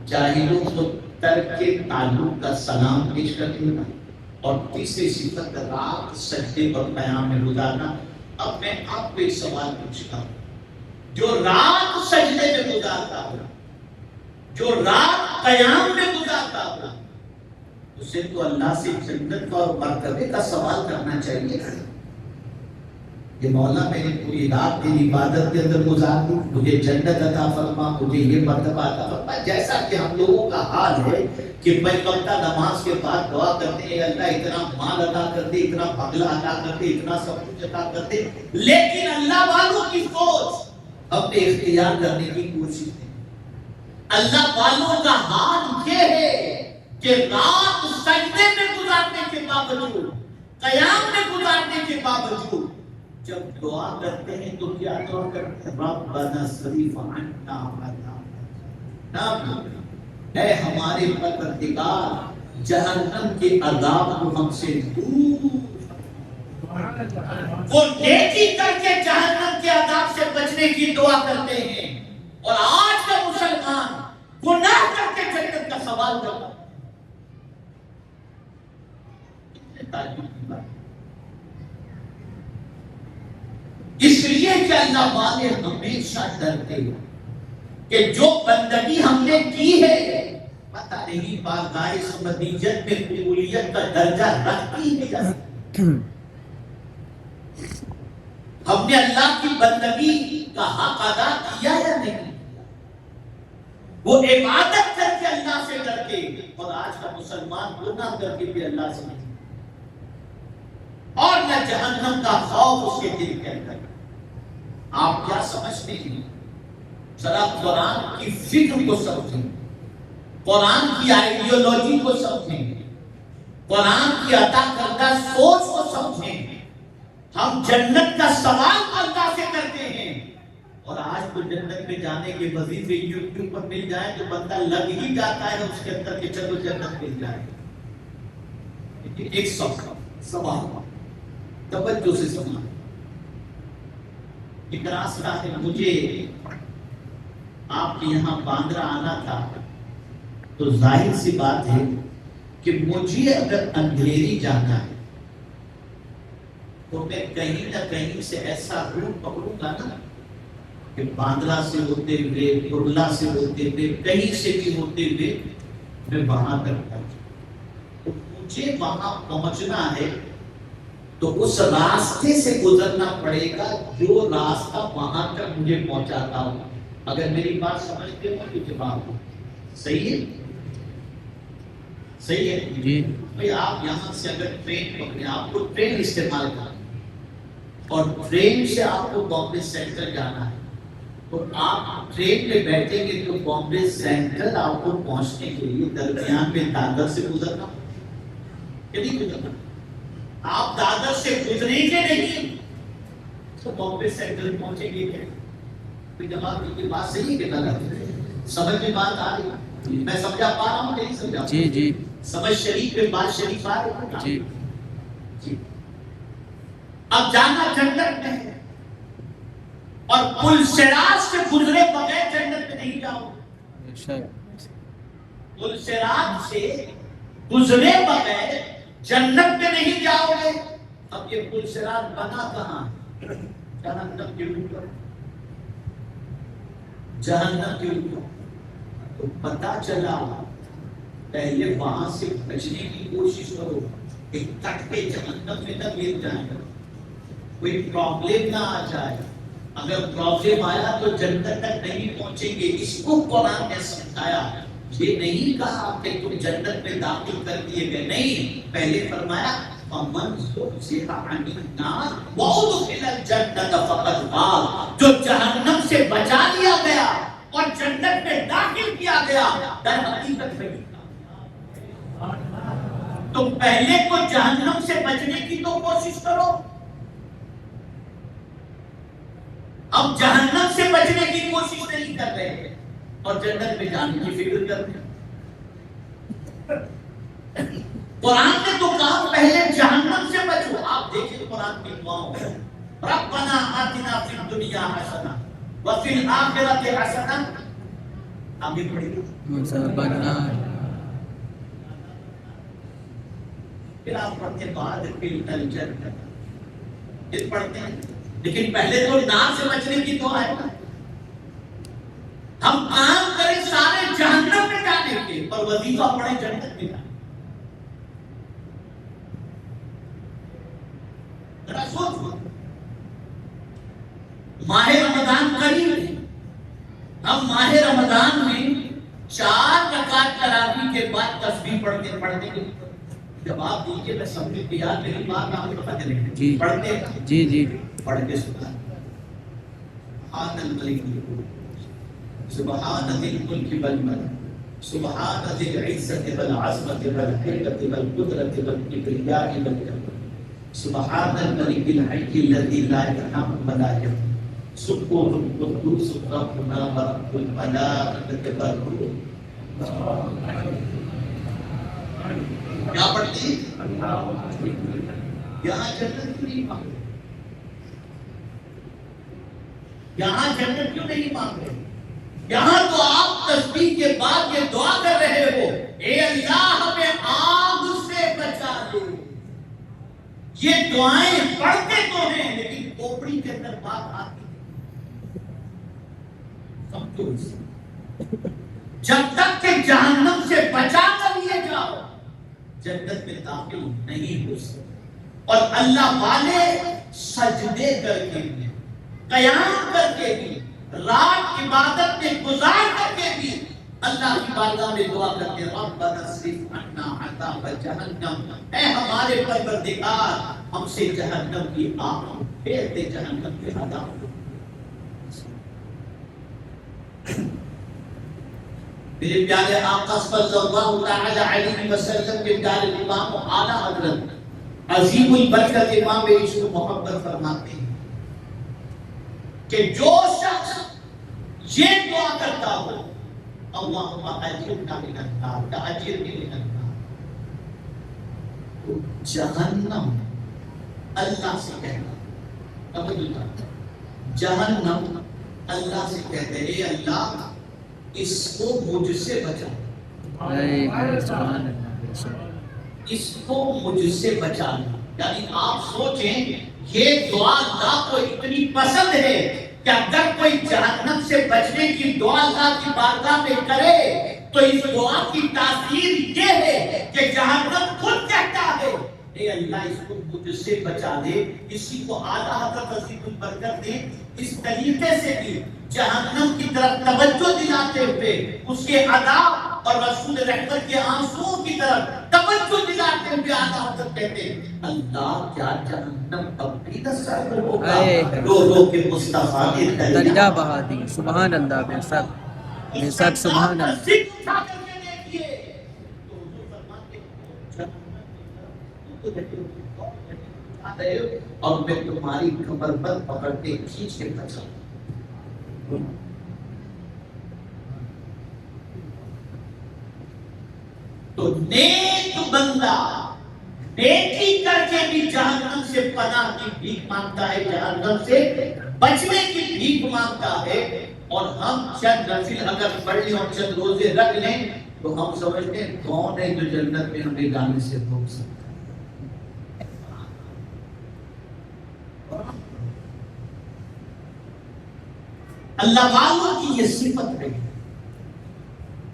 جاہلوں کو ترک تعلق کا سلام پیش کر دینا، اور تیسری صفت رات سجدے اور قیام میں گزارنا۔ اب میں آپ کو ایک سوال پوچھتا ہوں، جو رات سجدے میں گزارتا ہو، جو رات قیام میں گزارتا ہو، اسے تو اللہ سے جنت اور مرتبے کا سوال کرنا چاہیے کہ مولا میں نے پوری رات تیری عبادت کے اندر گزار دی، مجھے جنت عطا فرما، مجھے یہ مرتبہ عطا فرما۔ جیسا کہ ہم لوگوں کا حال ہے کہ پنج وقتہ نماز کے بعد دعا کرتے ہیں اللہ اتنا مال عطا کر دے، اتنا بنگلہ عطا کر دے، اتنا سب کچھ عطا کر دے، لیکن اللہ والوں کی سوچ اپنے اختیار کرنے کی کوشش ہے۔ اللہ والوں کا حال یہ ہے کہ رات سجدے میں گزارنے کے باوجود، قیام میں گزارنے کے باوجود جب دعا کرتے ہیں تو کیا دعا کرتے ہیں؟ ربنا صرف عنا عذاب، اے ہمارے پروردگار جہنم کے عذاب کو ہم سے دور۔ وہ نیکی کر کے جہنم کے عذاب سے بچنے کی دعا کرتے ہیں، اور آج کا مسلمان گناہ کر کے جنت کا سوال کرتا ہے۔ اس لیے کہ اللہ والے ہمیشہ ڈرتے ہیں کہ جو بندگی ہم نے کی ہے پتہ نہیں بارگاہ سمدیجت میں قبولیت کا درجہ رکھتی ہے۔ ہم نے اللہ کی بندگی کا حق ادا کیا یا نہیں؟ وہ عبادت کر کے اللہ سے ڈرتے، اور آج کا مسلمان گناہ کر کے بھی اللہ سے نہیں، اور نہ جہنم کا خوف اس کے دل کے اندر۔ آپ کیا سمجھتے ہیں؟ ذرا قرآن کی فکر کو سمجھیں، قرآن کی آئیڈیالوجی کو سمجھیں، قرآن کی عطا کردہ سوچ کو سمجھیں۔ ہم جنت کا سوال اللہ سے کرتے ہیں، اور آج تو جنت میں جانے کے وظیفے یوٹیوب پر مل جائے تو بندہ لگ ہی جاتا ہے اس کے اندر کہ چلو جنت مل جائے۔ ایک سوال توجہ سے سننا، ایک راستہ ہے، مجھے آپ کے یہاں باندرا آنا تھا، تو ظاہر سی بات ہے کہ مجھے اگر اندھیری جانا ہے تو میں کہیں نہ کہیں سے ایسا روٹ پکڑوں گا نا کہ باندرا سے ہوتے ہوئے، کرلا سے ہوتے ہوئے، کہیں سے بھی ہوتے ہوئے میں وہاں تک پہنچوں۔ تو مجھے وہاں پہنچنا ہے تو اس راستے سے گزرنا پڑے گا جو راستہ وہاں تک مجھے پہنچاتا ہو۔ اگر میری بات سمجھتے ہو تو جواب ہو، صحیح ہے؟ صحیح ہے جی بھائی۔ آپ یہاں سے اگر ٹرین پکڑیں، آپ کو ٹرین استعمال کرنا، اور ٹرین سے آپ کو بامبے سینٹرل جانا ہے، تو آپ ٹرین میں بیٹھیں گے تو بامبے سینٹرل آپ کو پہنچنے کے لیے درمیان میں دادر سے گزرنا کہ نہیں گزرنا؟ آپ دادر سے گزریں گے نہیں تو بامبے سینٹرل پہنچیں گے کیا؟ کوئی جواب نہیں۔ کی بات صحیح ہے کہ غلط؟ سمجھ میں بات آ رہی؟ میں سمجھا پا رہا ہوں نہیں سمجھا؟ جی جی، سمجھ شریف پہ بات شریف آ رہی ہے جی۔ اب جانا جنت میں ہے، اور پل صراط سے گزرے بغیر جنت میں نہیں جاؤ۔ پل صراط سے گزرے بغیر جنت میں نہیں جاؤ گے۔ اب یہ پل صراط بنا کہاں؟ جہنم کے اوپر، جہنم کے اوپر۔ تو پتہ چلا پہلے وہاں سے بچنے کی کوشش کرو کہ تٹ کے جہنم میں نہ گر جائیں، کوئی پرابلم نہ آ جائے۔ اگر پرابلم آیا تو جنت تک نہیں پہنچیں گے۔ اس کو قرآن نے سمجھایا، یہ نہیں کہا کہ تم جنت میں داخل کر دیے گئے، نہیں، پہلے فرمایا فَمَنْ زُحْزِحَ عَنِ النَّارِ وَأُدْخِلَ الْجَنَّةَ فَقَدْ فَازَ، جو جہنم سے بچا لیا گیا اور جنت میں داخل کیا گیا، در حقیقت ہے۔ تو پہلے تو جہنم سے بچنے کی تو کوشش کرو، اب جہنم سے بچنے کی کوشش نہیں کر رہے ہیں اور جنت میں جانے کی فکر کر رہے ہیں۔ قرآن نے تو کہا پہلے جہنم سے بچو۔ آپ دیکھیں قرآن کی دعاؤں میں، ربنا آتنا فی الدنیا حسنہ وفی الآخرۃ حسنہ آگے پڑھیے. پھر آپ پڑھتے بعد پھر انٹیلیجنٹ پھر پڑھتے ہیں، لیکن پہلے تو نار سے بچنے کی دعا ہے. ہم کام کریں سارے جہنم میں جانے کے، پر وظیفہ پڑھیں جنت میں جانے. ذرا سوچو، ماہ رمضان قریب ہے، ہم ماہ رمضان میں 4 رکعت تراویح کے بعد تسبیح پڑھتے پڑھتے ہیں. جواب دیجیے، میں سب کی یاد میری بات آپ کو پتہ چلے جی پڑھتے ہیں جی جی پڑھ کے سبحان الملک سبحان ذی الملک والملک سبحان ذی العزت والعظمت والحکمت والقدرت والکبریاء والجلال سبحان الملک الحی الذی لا ينام ولا ينام سبحان القدوس ربنا ورب الملائکۃ والروح. کیا پڑھتے ہیں؟ یہاں جنت کیوں نہیں مانگ رہے؟ یہاں جنت کیوں نہیں مانگ رہے؟ یہاں تو آپ تسبیح کے بعد یہ دعا کر رہے ہو، اے اللہ ہمیں آگ سے بچا دو. یہ دعائیں پڑھتے تو ہیں لیکن کھوپڑی کے اندر بات آتی ہے. سمجھو اسے، جب تک کہ جہنم سے بچا کر لیے جاؤ جنت میں داخل نہیں ہو سکتے. اور اللہ والے سجدے کر کے بھی، قیام کر کے بھی، رات عبادت میں گزار کر کے بھی اللہ کی بارگاہ میں دعا کرتے ہیں، ربنا اصرف عنا عذاب جہنم، اے ہمارے پروردگار ہم سے جہنم کی آگ پھیر دے، جہنم کے عذاب. میرے پیارے آقا صلی اللہ تعالی علیہ وسلم کے پیارے امام و اعلیٰ حضرت عظیم البرکت امام عشق و محبت فرماتے ہیں کہ جو شخص یہ دعا کرتا ہو اللہم اجرنا من النار، اجرنی من النار، تو جہنم اللہ سے کہنا، جہنم اللہ سے کہتے ہیں اے اللہ اس کو مجھ سے بچا، اس کو مجھ سے بچا. یعنی آپ سوچیں یہ دعا اللہ کو اتنی پسند ہے کہ اگر کوئی جہنم سے بچنے کی دعا اللہ کی بارگاہ میں کرے تو اس دعا کی تاثیر یہ ہے کہ جہنم خود کہتا ہے اے اللہ اس کو مجھ سے بچا دے. اسی کو اعلیٰ حضرت عظیم البرکت نے اس طریقے سے بھی جہنم کی طرف توجہ دلاتے ہوئے اس کے عذاب اور رسول رحمت کے آنسوؤں کی طرف توجہ دلاتے ہوئے اعلیٰ حضرت کہتے ہیں اللہ کیا جہنم اب بھی تصور ہوگا رو رو کے مصطفیٰ نے دریا بہا دی. سبحان اللہ، بے شک سبحان اللہ. اور میں تمہاری کمر پر پکڑ کے کھینچ کے بچاؤں. تو نیک بندہ نیکی کر کے بھی جہنم سے پناہ کی بھیک مانگتا ہے، جہنم سے بچنے کی بھیک مانگتا ہے. اور ہم چند نفل اگر پڑھ لیں اور چند روزے رکھ لیں تو ہم سمجھتے ہیں کون ہے جو جنت میں ہمیں جانے سے روک سکتا ہے. اللہ والوں کی یہ صفت ہے.